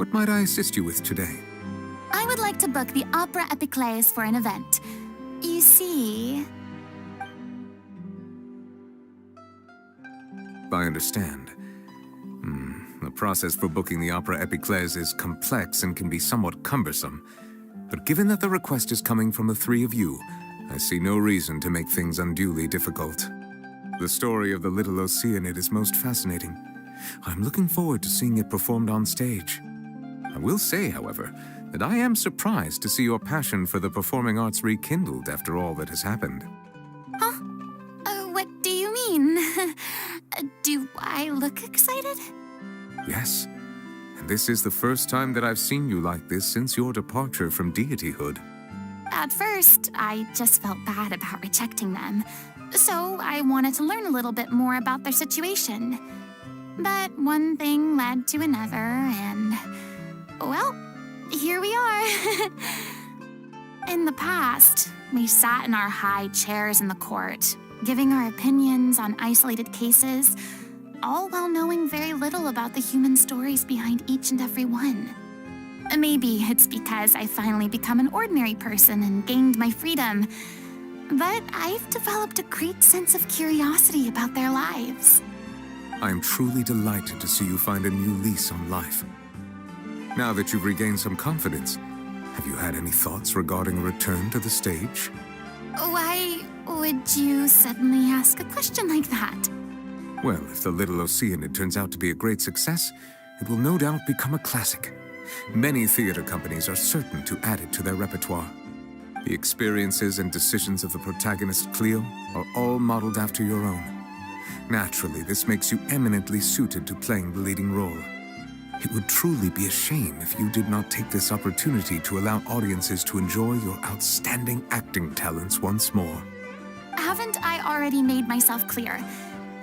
What might I assist you with today? I would like to book the Opera Epiclese for an event. You see... I understand. The process for booking the Opera Epiclese is complex and can be somewhat cumbersome. But given that the request is coming from the three of you, I see no reason to make things unduly difficult. The story of the little Oceanid is most fascinating. I'm looking forward to seeing it performed on stage. I will say, however, that I am surprised to see your passion for the performing arts rekindled after all that has happened. Huh? What do you mean? Do I look excited? Yes, and this is the first time that I've seen you like this since your departure from deityhood. At first, I just felt bad about rejecting them, so I wanted to learn a little bit more about their situation. But one thing led to another, and... well, here we are. In the past, we sat in our high chairs in the court, giving our opinions on isolated cases, all while knowing very little about the human stories behind each and every one. Maybe it's because I finally become an ordinary person and gained my freedom, but I've developed a great sense of curiosity about their lives. I'm truly delighted to see you find a new lease on life. Now that you've regained some confidence, have you had any thoughts regarding a return to the stage? Why would you suddenly ask a question like that? Well, if the Little Oceanid turns out to be a great success, it will no doubt become a classic. Many theater companies are certain to add it to their repertoire. The experiences and decisions of the protagonist, Cleo, are all modeled after your own. Naturally, this makes you eminently suited to playing the leading role. It would truly be a shame if you did not take this opportunity to allow audiences to enjoy your outstanding acting talents once more. Haven't I already made myself clear?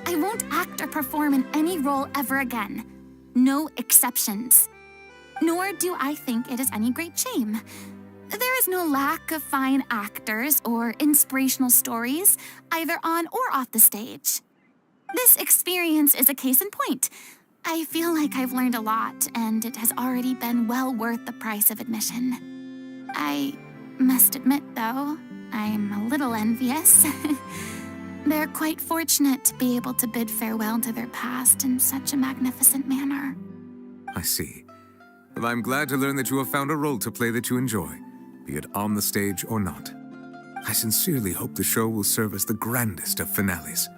I won't act or perform in any role ever again. No exceptions. Nor do I think it is any great shame. There is no lack of fine actors or inspirational stories, either on or off the stage. This experience is a case in point. I feel like I've learned a lot, and it has already been well worth the price of admission. I must admit, though, I'm a little envious. They're quite fortunate to be able to bid farewell to their past in such a magnificent manner. I see. Well, I'm glad to learn that you have found a role to play that you enjoy, be it on the stage or not. I sincerely hope the show will serve as the grandest of finales.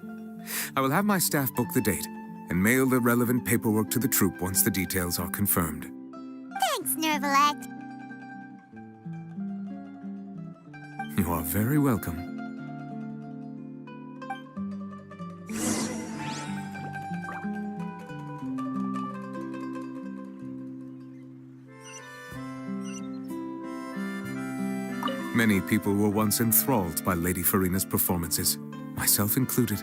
I will have my staff book the date and mail the relevant paperwork to the troupe once the details are confirmed. Thanks, Neuvillette. You are very welcome. Many people were once enthralled by Lady Farina's performances, myself included.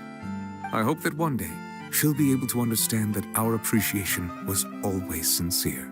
I hope that one day she'll be able to understand that our appreciation was always sincere.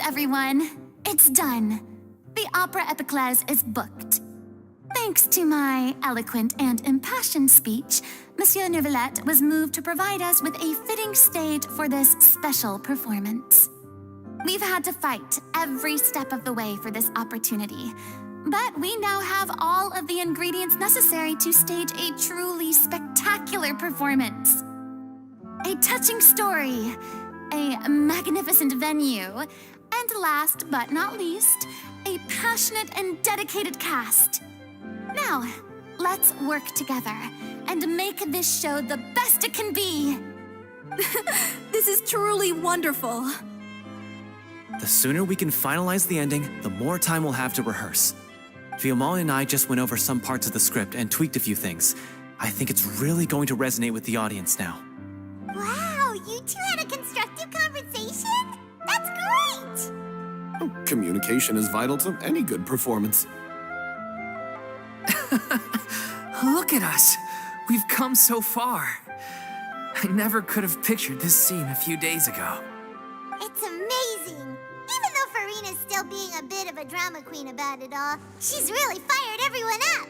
Everyone, it's done. The Opera Epiclese is booked. Thanks to my eloquent and impassioned speech, Monsieur Neuvillette was moved to provide us with a fitting stage for this special performance. We've had to fight every step of the way for this opportunity, But we now have all of the ingredients necessary to stage a truly spectacular performance. A touching story, a magnificent venue, and last but not least, a passionate and dedicated cast. Now, let's work together and make this show the best it can be. This is truly wonderful. The sooner we can finalize the ending, the more time we'll have to rehearse. Fiamma and I just went over some parts of the script and tweaked a few things. I think it's really going to resonate with the audience now. Wow, you two had a constructive conversation? That's great! Communication is vital to any good performance. Look at us. We've come so far. I never could have pictured this scene a few days ago. It's amazing! Even though Farina's still being a bit of a drama queen about it all, she's really fired everyone up!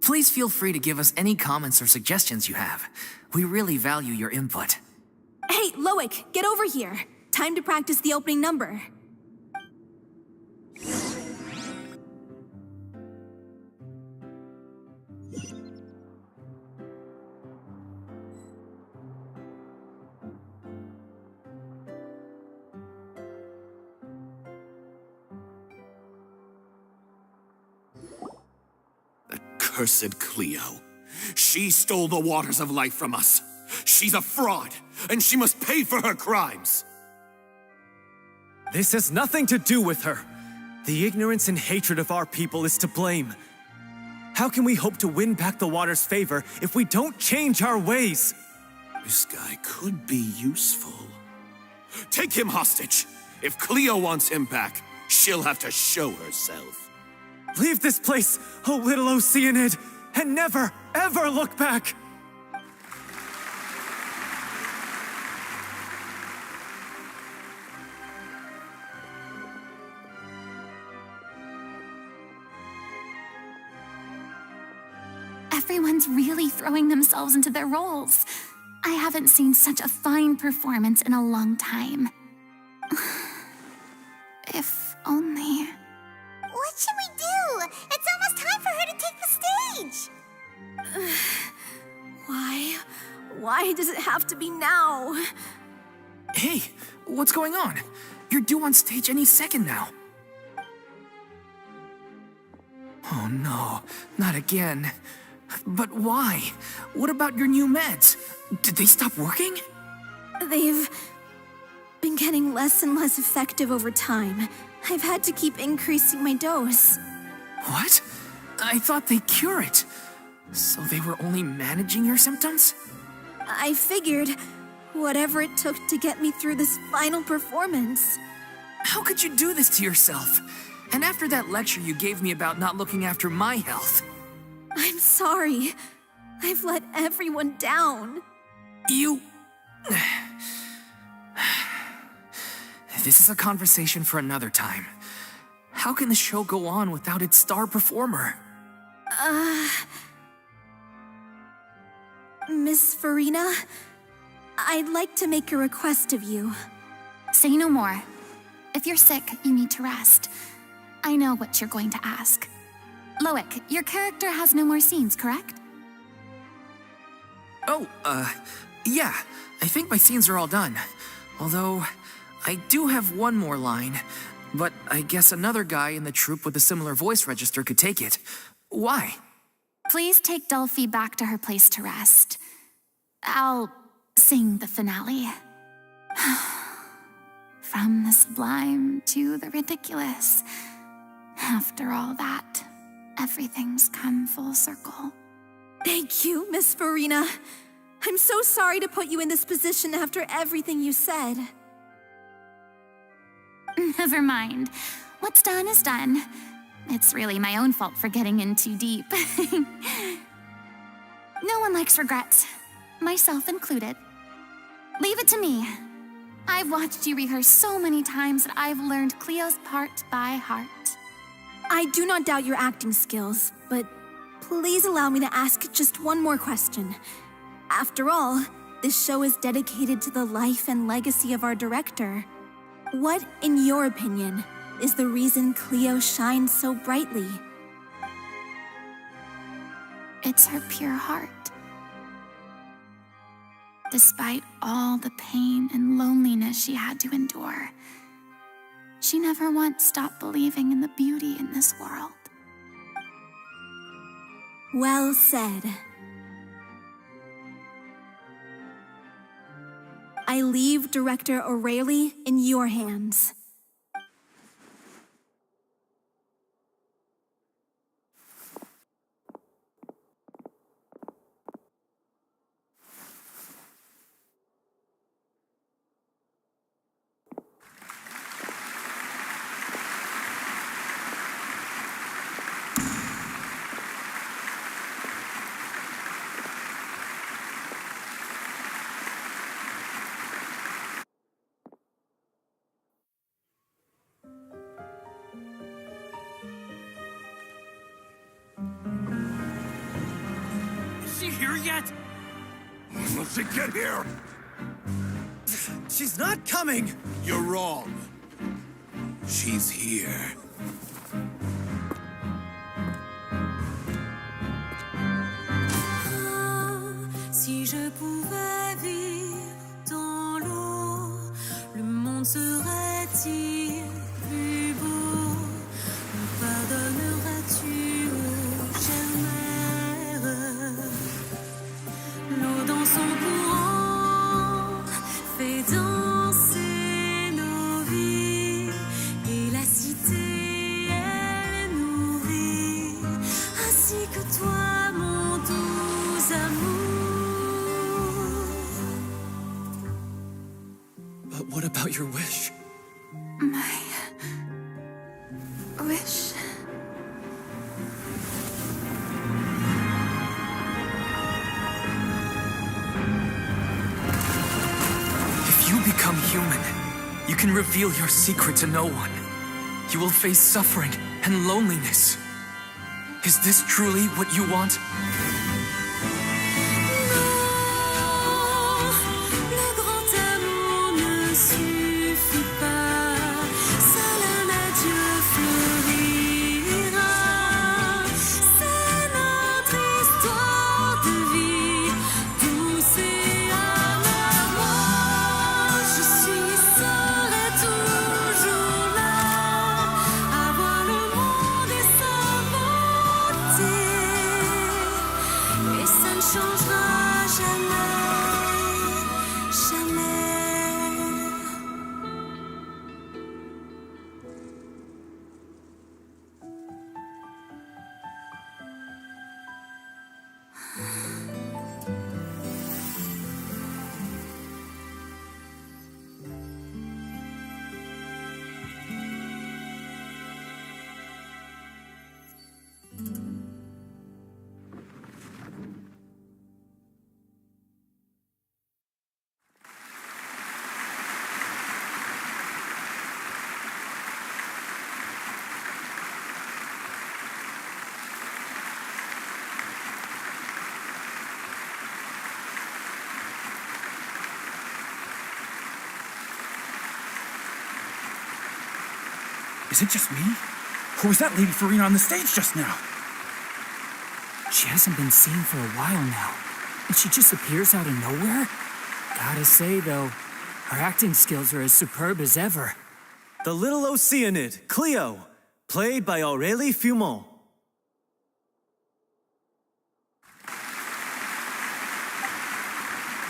Please feel free to give us any comments or suggestions you have. We really value your input. Hey, Loic, get over here. Time to practice the opening number. Cursed Cleo. She stole the waters of life from us. She's a fraud, and she must pay for her crimes. This has nothing to do with her. The ignorance and hatred of our people is to blame. How can we hope to win back the water's favor if we don't change our ways? This guy could be useful. Take him hostage. If Cleo wants him back, she'll have to show herself. Leave this place, O little Oceanid, and never, ever look back! Everyone's really throwing themselves into their roles. I haven't seen such a fine performance in a long time. If only... What should we do? It's almost time for her to take the stage! Why? Why does it have to be now? Hey, what's going on? You're due on stage any second now. Oh no, not again. But why? What about your new meds? Did they stop working? They've been getting less and less effective over time. I've had to keep increasing my dose. What? I thought they cure it. So they were only managing your symptoms? I figured whatever it took to get me through this final performance. How could you do this to yourself? And after that lecture you gave me about not looking after my health. I'm sorry. I've let everyone down. You... This is a conversation for another time. How can the show go on without its star performer? Miss Farina, I'd like to make a request of you. Say no more. If you're sick, you need to rest. I know what you're going to ask. Loic, your character has no more scenes, correct? Oh, yeah. I think my scenes are all done. Although, I do have one more line. But I guess another guy in the troupe with a similar voice register could take it. Why? Please take Delphi back to her place to rest. I'll sing the finale. From the sublime to the ridiculous. After all that, everything's come full circle. Thank you, Miss Farina. I'm so sorry to put you in this position after everything you said. Never mind. What's done is done. It's really my own fault for getting in too deep. No one likes regrets, myself included. Leave it to me. I've watched you rehearse so many times that I've learned Cleo's part by heart. I do not doubt your acting skills, but please allow me to ask just one more question. After all, this show is dedicated to the life and legacy of our director. What, in your opinion, is the reason Cleo shines so brightly? It's her pure heart. Despite all the pain and loneliness she had to endure, she never once stopped believing in the beauty in this world. Well said. I leave Director O'Reilly in your hands. Is she here yet? When will she get here? She's not coming! You're wrong. She's here. Si je pouvais vivre dans l'eau, le monde serait-il plus beau? Me pardonneras-tu, chère mère? L'eau dans son courant fait danser nos vies, et la cité elle est nourrie, ainsi que toi, mon doux amour. But what about your wish? My wish. If you become human, you can reveal your secret to no one. You will face suffering and loneliness. Is this truly what you want? Le grand amour ne suffit pas, seul un adieu fleurira. C'est notre histoire de vie, douce et amère. Moi, je suis, serai toujours là, à voir le monde et sa beauté, et ça ne changera jamais, jamais. Is it just me? Or was that Lady Farina on the stage just now? She hasn't been seen for a while now, and she just appears out of nowhere? Gotta say, though, her acting skills are as superb as ever. The Little Oceanid, Cleo, played by Aurélie Fumont.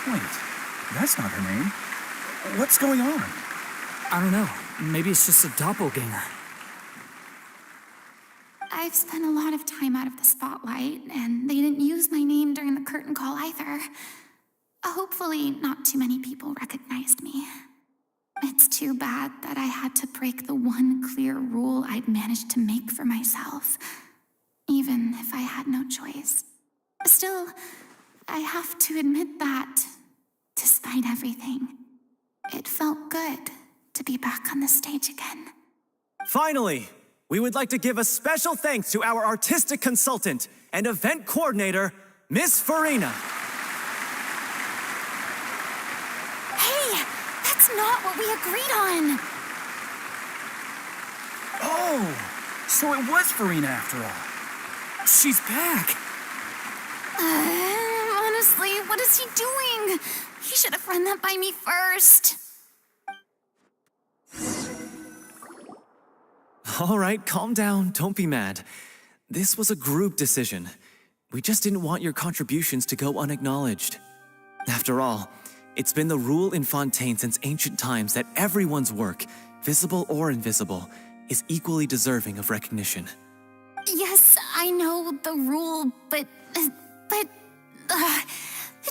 Wait, that's not her name. What's going on? I don't know. Maybe it's just a doppelganger. I've spent a lot of time out of the spotlight, and they didn't use my name during the curtain call either. Hopefully, not too many people recognized me. It's too bad that I had to break the one clear rule I'd managed to make for myself, even if I had no choice. Still, I have to admit that, despite everything, it felt good to be back on the stage again. Finally, we would like to give a special thanks to our artistic consultant and event coordinator, Miss Farina. That's not what we agreed on. Oh, so it was Farina after all. She's back. Honestly, what is he doing? He should have run that by me first. All right, calm down. Don't be mad. This was a group decision. We just didn't want your contributions to go unacknowledged. After all, it's been the rule in Fontaine since ancient times that everyone's work, visible or invisible, is equally deserving of recognition. Yes, I know the rule, but it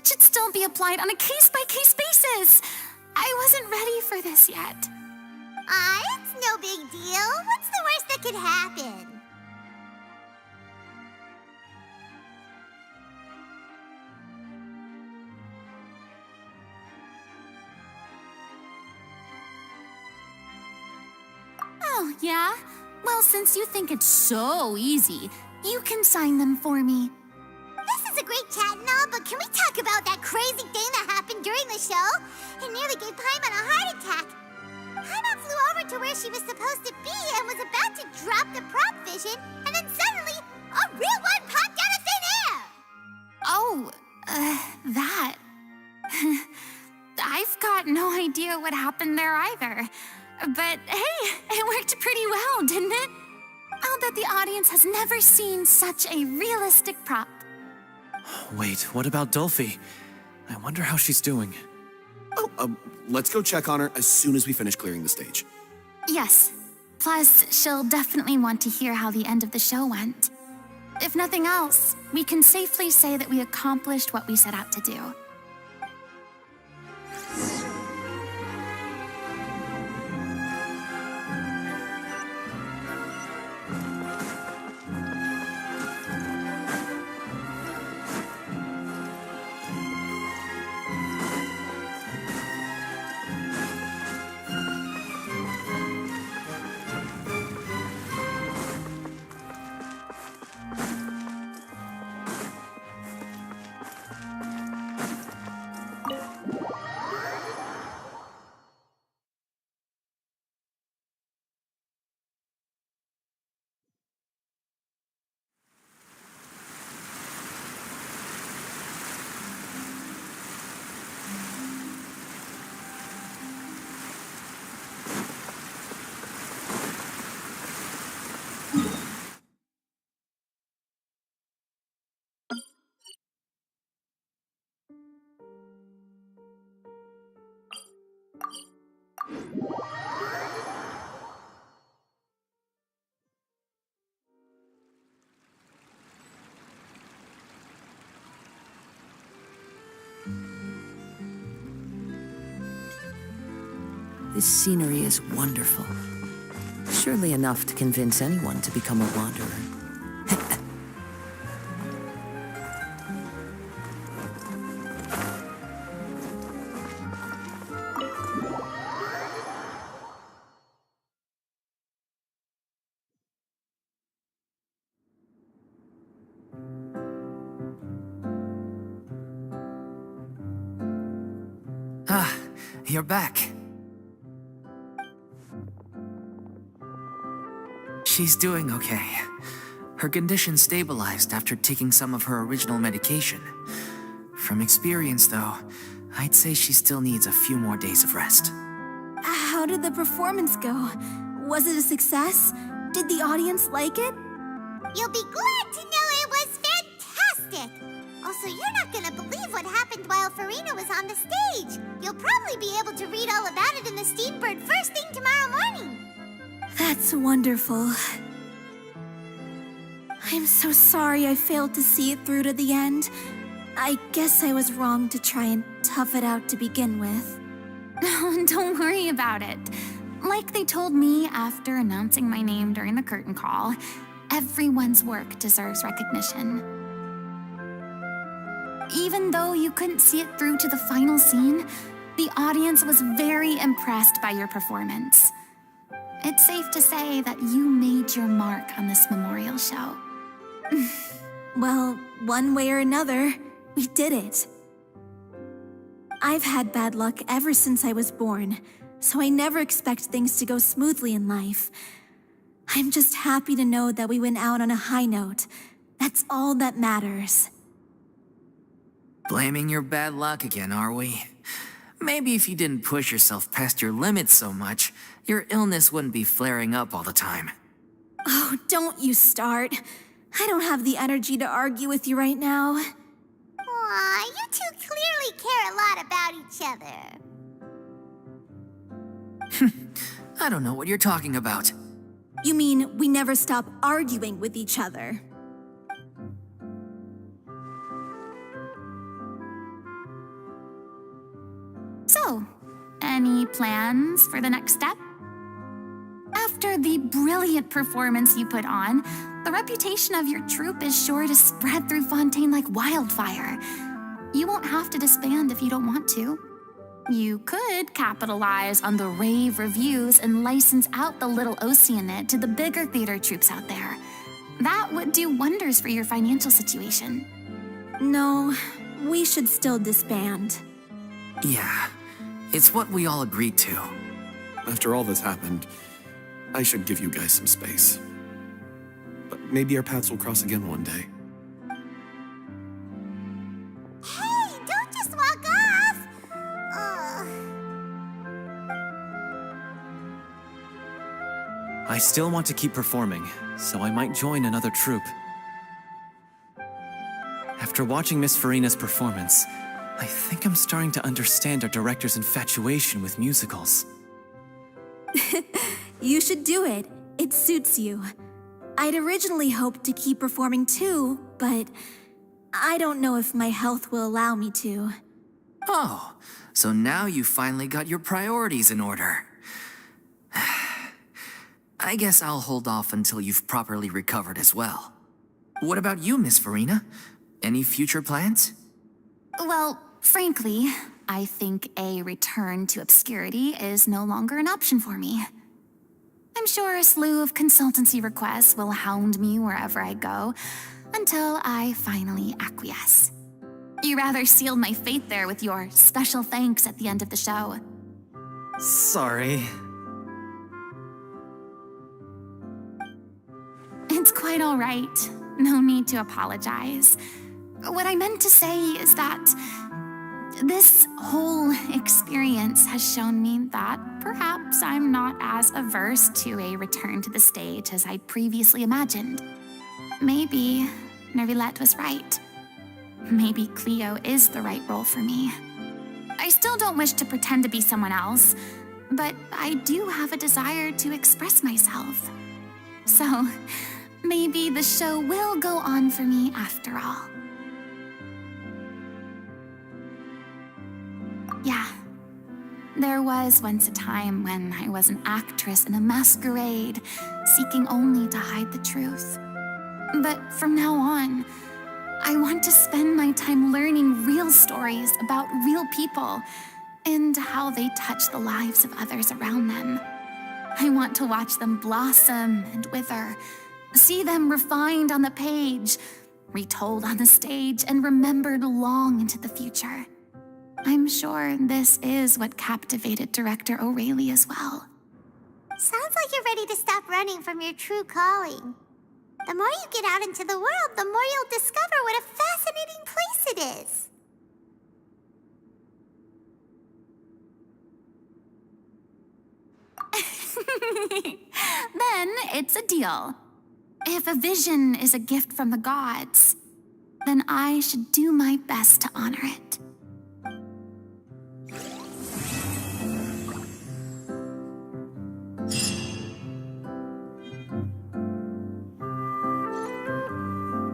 should still be applied on a case-by-case basis. I wasn't ready for this yet. It's no big deal. What's the worst that could happen? Oh, yeah? Well, since you think it's so easy, you can sign them for me. This is a great chat and all, but can we talk about that crazy thing that happened during the show? It nearly gave Paimon a heart attack. Paimon flew over to where she was supposed to be and was about to drop the prop vision, and then suddenly, a real one popped out of thin air! Oh, that. I've got no idea what happened there either. But hey, it worked pretty well, didn't it? I'll bet the audience has never seen such a realistic prop. Wait, what about Dolphy? I wonder how she's doing. Oh, let's go check on her as soon as we finish clearing the stage. Yes. Plus, she'll definitely want to hear how the end of the show went. If nothing else, we can safely say that we accomplished what we set out to do. This scenery is wonderful. Surely enough to convince anyone to become a wanderer. You're back. She's doing okay. Her condition stabilized after taking some of her original medication. From experience, though, I'd say she still needs a few more days of rest. How did the performance go? Was it a success? Did the audience like it? You'll be glad to know it was fantastic! Also, you're not gonna believe what happened while Farina was on the stage. You'll probably be able to read all about it in the Steambird first thing tomorrow morning. That's wonderful. I'm so sorry I failed to see it through to the end. I guess I was wrong to try and tough it out to begin with. Don't worry about it. Like they told me after announcing my name during the curtain call, everyone's work deserves recognition. Even though you couldn't see it through to the final scene, the audience was very impressed by your performance. It's safe to say that you made your mark on this memorial show. Well, one way or another, we did it. I've had bad luck ever since I was born, so I never expect things to go smoothly in life. I'm just happy to know that we went out on a high note. That's all that matters. Blaming your bad luck again, are we? Maybe if you didn't push yourself past your limits so much, your illness wouldn't be flaring up all the time. Oh, don't you start. I don't have the energy to argue with you right now. Aw, you two clearly care a lot about each other. I don't know what you're talking about. You mean we never stop arguing with each other? So, any plans for the next step? After the brilliant performance you put on, the reputation of your troupe is sure to spread through Fontaine like wildfire. You won't have to disband if you don't want to. You could capitalize on the rave reviews and license out the Little Oceanate to the bigger theater troupes out there. That would do wonders for your financial situation. No, we should still disband. Yeah, it's what we all agreed to. After all that's happened, I should give you guys some space. But maybe our paths will cross again one day. Hey, don't just walk off! Ugh. I still want to keep performing, so I might join another troupe. After watching Miss Farina's performance, I think I'm starting to understand our director's infatuation with musicals. You should do it. It suits you. I'd originally hoped to keep performing too, but I don't know if my health will allow me to. Oh, so now you finally got your priorities in order. I guess I'll hold off until you've properly recovered as well. What about you, Miss Farina? Any future plans? Well, frankly, I think a return to obscurity is no longer an option for me. I'm sure a slew of consultancy requests will hound me wherever I go until I finally acquiesce. You rather sealed my fate there with your special thanks at the end of the show. Sorry. It's quite all right. No need to apologize. What I meant to say is that this whole experience has shown me that perhaps I'm not as averse to a return to the stage as I previously imagined. Maybe Neuvillette was right. Maybe Cleo is the right role for me. I still don't wish to pretend to be someone else, but I do have a desire to express myself. So, maybe the show will go on for me after all. Yeah, there was once a time when I was an actress in a masquerade, seeking only to hide the truth. But from now on, I want to spend my time learning real stories about real people and how they touch the lives of others around them. I want to watch them blossom and wither, see them refined on the page, retold on the stage, and remembered long into the future. I'm sure this is what captivated director O'Reilly as well. Sounds like you're ready to stop running from your true calling. The more you get out into the world, the more you'll discover what a fascinating place it is. Then it's a deal. If a vision is a gift from the gods, then I should do my best to honor it.